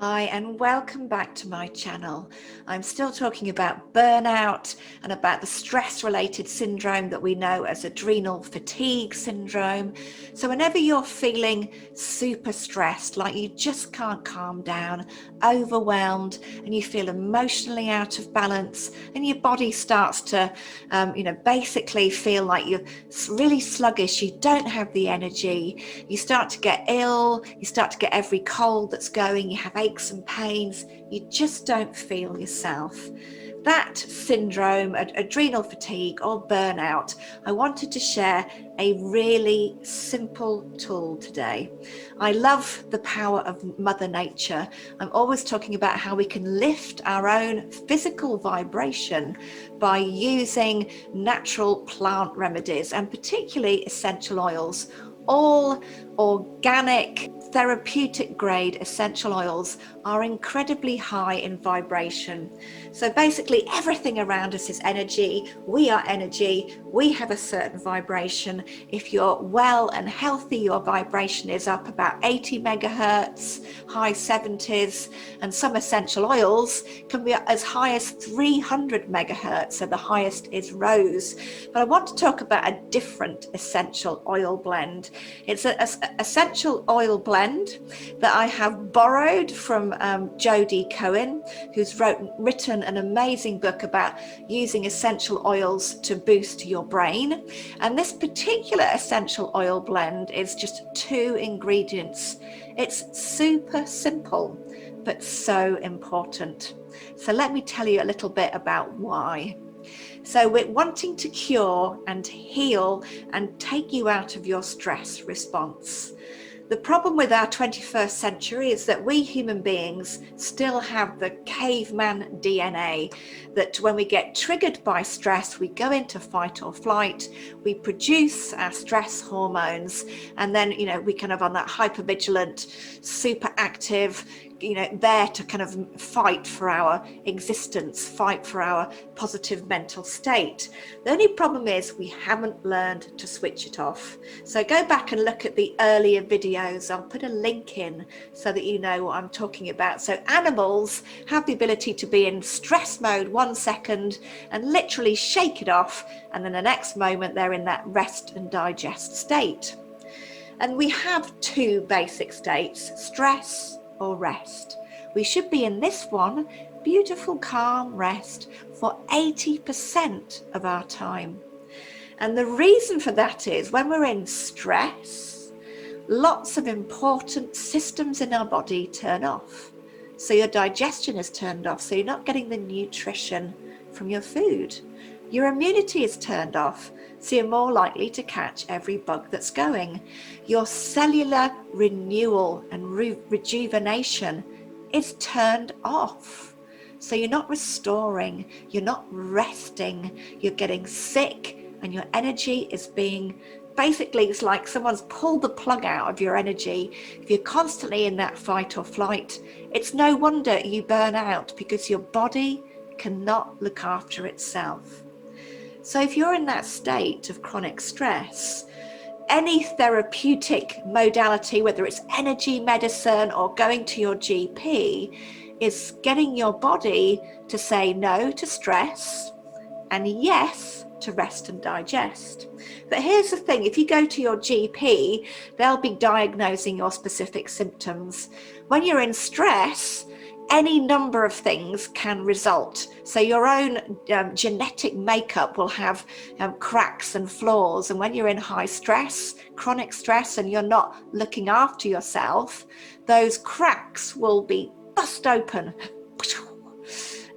Hi and welcome back to my channel. I'm still talking about burnout and about the stress-related syndrome that we know as adrenal fatigue syndrome. So whenever you're feeling super stressed, like you just can't calm down, overwhelmed, and you feel emotionally out of balance, and your body starts to, basically feel like you're really sluggish, you don't have the energy, you start to get ill, you start to get every cold that's going, you have aches and pains, you just don't feel yourself. That syndrome, adrenal fatigue or burnout, I wanted to share a really simple tool today. I love the power of Mother Nature. I'm always talking about how we can lift our own physical vibration by using natural plant remedies and particularly essential oils. All organic, therapeutic grade essential oils are incredibly high in vibration. So basically everything around us is energy. We are energy. We have a certain vibration. If you're well and healthy, your vibration is up about 80 megahertz, high 70s, and some essential oils can be as high as 300 megahertz. So the highest is rose. But I want to talk about a different essential oil blend. It's an essential oil blend that I have borrowed from Jodie Cohen, who's written an amazing book about using essential oils to boost your brain. And this particular essential oil blend is just 2 ingredients. It's super simple, but so important. So let me tell you a little bit about why. So we're wanting to cure and heal and take you out of your stress response. The problem with our 21st century is that we human beings still have the caveman DNA, that when we get triggered by stress, we go into fight or flight, we produce our stress hormones, and then, we kind of on that hypervigilant, super active, there to kind of fight for our existence, fight for our positive mental state. The only problem is we haven't learned to switch it off. So go back and look at the earlier videos. I'll put a link in so that you know what I'm talking about. So animals have the ability to be in stress mode 1 second and literally shake it off, and then the next moment they're in that rest and digest state. And we have 2 basic states, stress or rest. We should be in this one, beautiful calm rest, for 80% of our time. And the reason for that is when we're in stress, lots of important systems in our body turn off. So your digestion is turned off, so you're not getting the nutrition from your food. Your immunity is turned off, so you're more likely to catch every bug that's going. Your cellular renewal and rejuvenation is turned off. So you're not restoring, you're not resting, you're getting sick, and your energy is being, basically it's like someone's pulled the plug out of your energy. If you're constantly in that fight or flight, it's no wonder you burn out, because your body cannot look after itself. So if you're in that state of chronic stress, any therapeutic modality, whether it's energy medicine or going to your GP, is getting your body to say no to stress and yes to rest and digest. But here's the thing, if you go to your GP, they'll be diagnosing your specific symptoms. When you're in stress, any number of things can result. So your own genetic makeup will have cracks and flaws. And when you're in high stress, chronic stress, and you're not looking after yourself, those cracks will be bust open.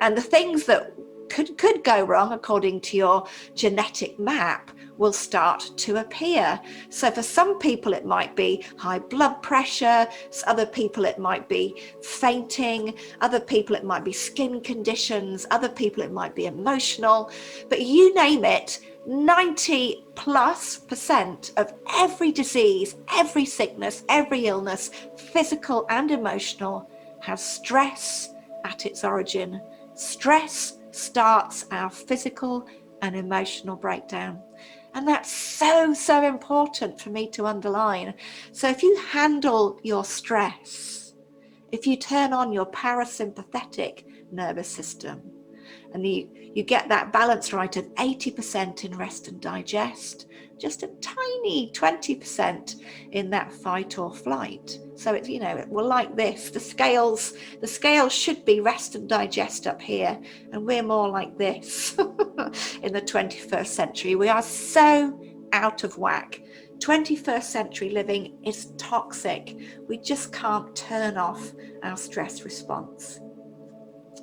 And the things that could go wrong according to your genetic map will start to appear. So for some people it might be high blood pressure, other people it might be fainting, other people it might be skin conditions, other people it might be emotional, but you name it, 90+% of every disease, every sickness, every illness, physical and emotional, has stress at its origin. Stress starts our physical and emotional breakdown. And that's so important for me to underline. So if you handle your stress, if you turn on your parasympathetic nervous system, and you get that balance right of 80% in rest and digest, just a tiny 20% in that fight or flight. So it's, we're like this. The scales should be rest and digest up here, and we're more like this in the 21st century. We are so out of whack. 21st century living is toxic. We just can't turn off our stress response.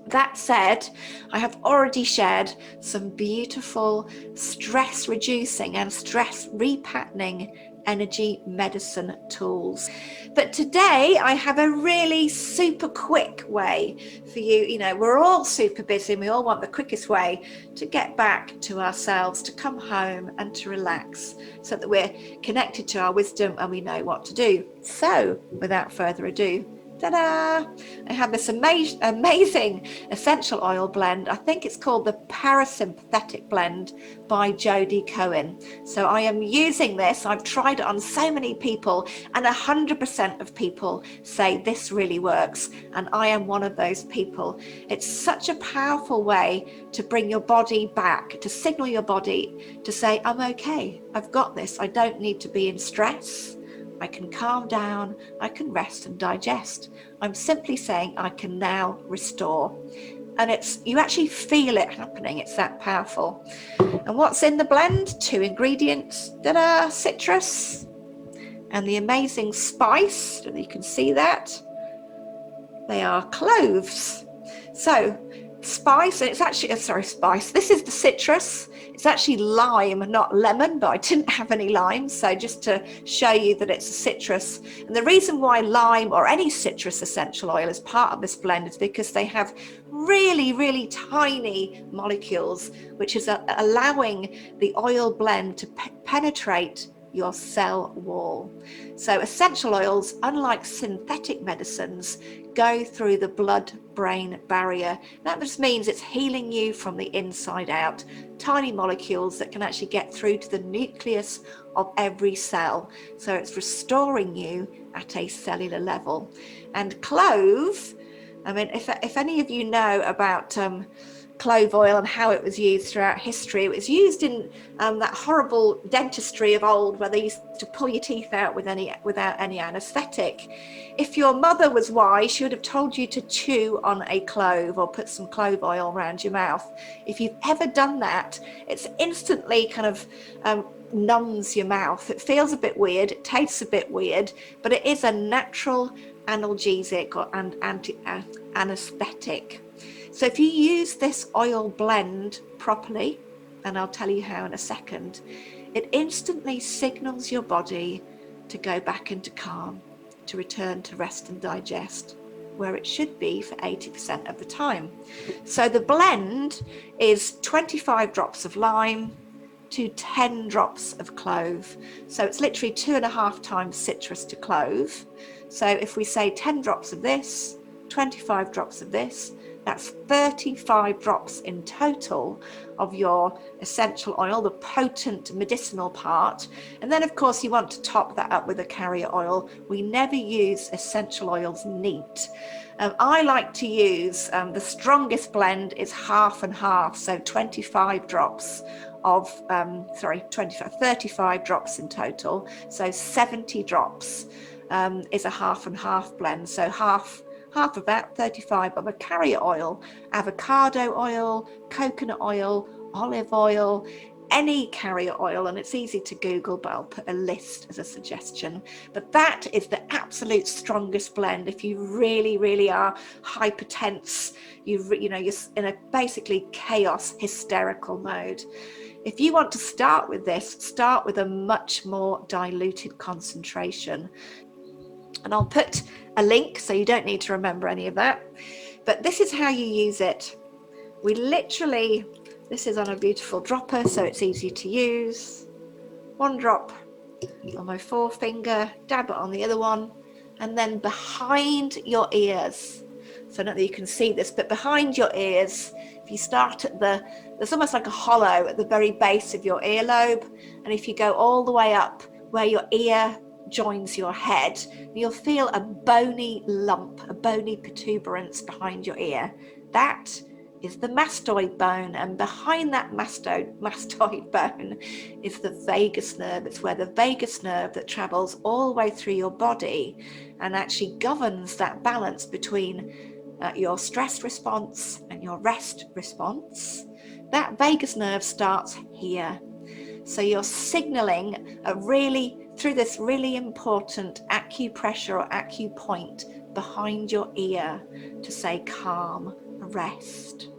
That said, I have already shared some beautiful stress reducing and stress repatterning energy medicine tools. But today I have a really super quick way for you. We're all super busy and we all want the quickest way to get back to ourselves, to come home and to relax, so that we're connected to our wisdom and we know what to do. So without further ado, ta-da! I have this amazing essential oil blend. I think it's called the Parasympathetic Blend by Jodie Cohen. So I am using this. I've tried it on so many people, and 100% of people say this really works. And I am one of those people. It's such a powerful way to bring your body back, to signal your body to say, I'm okay. I've got this. I don't need to be in stress. I can calm down, I can rest and digest. I'm simply saying I can now restore. And you actually feel it happening. It's that powerful. And what's in the blend? 2 ingredients, citrus and the amazing spice. You can see that. They are cloves. So spice, and it's actually, spice. This is the citrus. It's actually lime, not lemon, but I didn't have any lime. So just to show you that it's a citrus. And the reason why lime or any citrus essential oil is part of this blend is because they have really, really tiny molecules, which is allowing the oil blend to penetrate your cell wall. So essential oils, unlike synthetic medicines, go through the blood-brain barrier. That just means it's healing you from the inside out. Tiny molecules that can actually get through to the nucleus of every cell. So it's restoring you at a cellular level. And clove, if any of you know about clove oil and how it was used throughout history, it was used in that horrible dentistry of old where they used to pull your teeth out without any anesthetic. If your mother was wise, she would have told you to chew on a clove or put some clove oil around your mouth. If you've ever done that, it's instantly kind of numbs your mouth. It feels a bit weird, it tastes a bit weird, but it is a natural analgesic or anesthetic. So if you use this oil blend properly, and I'll tell you how in a second, it instantly signals your body to go back into calm, to return to rest and digest, where it should be for 80% of the time. So the blend is 25 drops of lime to 10 drops of clove. So it's literally 2.5 times citrus to clove. So if we say 10 drops of this, 25 drops of this, that's 35 drops in total of your essential oil, the potent medicinal part. And then of course you want to top that up with a carrier oil. We never use essential oils neat. I like to use, the strongest blend is half and half, so 25 drops of, 35 drops in total. So 70 drops is a half and half blend. So half of that, 35 of a carrier oil, avocado oil, coconut oil, olive oil, any carrier oil, and it's easy to Google, but I'll put a list as a suggestion. But that is the absolute strongest blend if you really, really are hypertense, you're in a basically chaos, hysterical mode. If you want to start with this, start with a much more diluted concentration. And I'll put a link so you don't need to remember any of that. But this is how you use it. This is on a beautiful dropper, so it's easy to use. 1 drop on my forefinger, dab it on the other one, and then behind your ears. So I don't know that you can see this, but behind your ears, if you start at there's almost like a hollow at the very base of your earlobe. And if you go all the way up where your ear joins your head. You'll feel a bony lump, a bony protuberance behind your ear. That is the mastoid bone, and behind that mastoid bone is the vagus nerve. It's where the vagus nerve that travels all the way through your body and actually governs that balance between your stress response and your rest response. That vagus nerve starts here. So you're signaling through this really important acupressure or acupoint behind your ear to say calm, rest.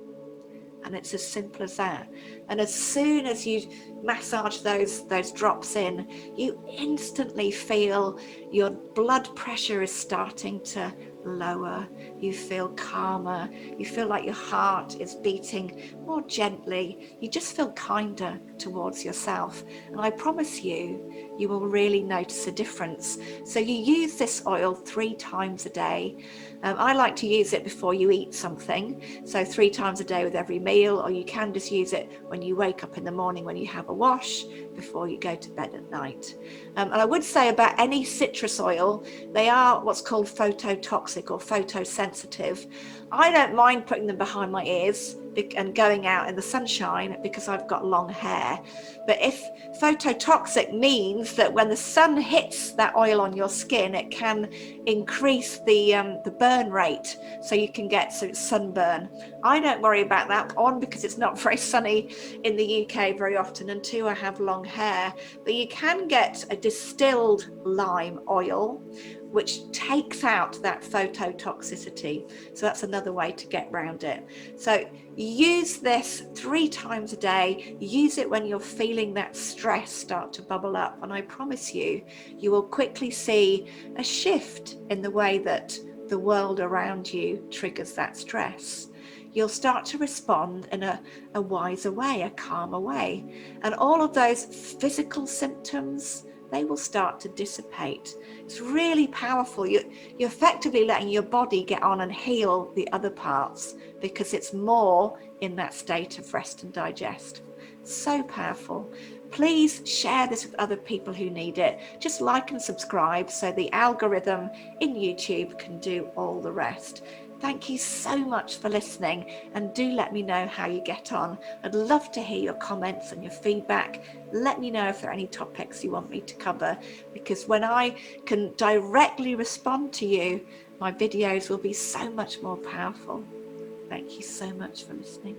And it's as simple as that. And as soon as you massage those drops in, you instantly feel your blood pressure is starting to lower. You feel calmer. You feel like your heart is beating more gently. You just feel kinder towards yourself. And I promise you, you will really notice a difference. So you use this oil 3 times a day. I like to use it before you eat something. So 3 times a day with every meal, or you can just use it when you wake up in the morning, when you have a wash, before you go to bed at night. And I would say about any citrus oil, they are what's called phototoxic or photosensitive. I don't mind putting them behind my ears and going out in the sunshine because I've got long hair. But if phototoxic means that when the sun hits that oil on your skin, it can increase the burn rate, so you can get sunburn. I don't worry about that, one, because it's not very sunny in the UK very often, and 2, I have long hair. But you can get a distilled lime oil which takes out that phototoxicity. So that's another way to get around it. So use this 3 times a day. Use it when you're feeling that stress start to bubble up. And I promise you, you will quickly see a shift in the way that the world around you triggers that stress. You'll start to respond in a wiser way, a calmer way. And all of those physical symptoms, they will start to dissipate. It's really powerful. You're effectively letting your body get on and heal the other parts because it's more in that state of rest and digest. So powerful. Please share this with other people who need it. Just like and subscribe so the algorithm in YouTube can do all the rest. Thank you so much for listening, and do let me know how you get on. I'd love to hear your comments and your feedback. Let me know if there are any topics you want me to cover, because when I can directly respond to you, my videos will be so much more powerful. Thank you so much for listening.